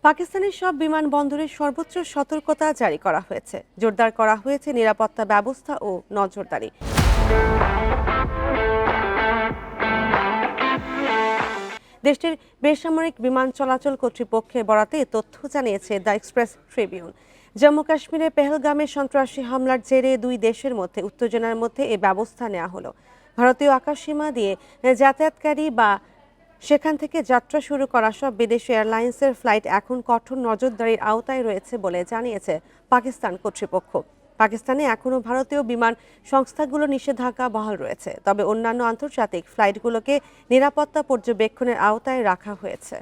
পাকিস্তানের সব বিমানবন্দরে সর্বোচ্চ সতর্কতা জারি করা হয়েছে। জোরদার করা হয়েছে নিরাপত্তা ব্যবস্থা ও নজরদারি। দেশটির বেসামরিক বিমান চলাচল কর্তৃপক্ষের বরাতে এ তথ্য জানিয়েছে দ্য এক্সপ্রেস ট্রিবিউন। জম্মু কাশ্মীরের পেহেলগামে সন্ত্রাসী হামলার জেরে দুই দেশের মধ্যে উত্তেজনার মধ্যে এ ব্যবস্থা নেওয়া হলো। ভারতীয় আকাশসীমা দিয়ে যাতায়াতকারী বা সেখান থেকে যাত্রা শুরু করা সব বিদেশি এয়ারলাইন্সের ফ্লাইট এখন কঠোর নজরদারির আওতায় রয়েছে বলে জানিয়েছে পাকিস্তান কর্তৃপক্ষ। পাকিস্তানে এখনও ভারতীয় বিমান সংস্থাগুলো নিষেধাজ্ঞা বহাল রয়েছে, তবে অন্যান্য আন্তর্জাতিক ফ্লাইটগুলোকে নিরাপত্তা পর্যবেক্ষণের আওতায় রাখা হয়েছে।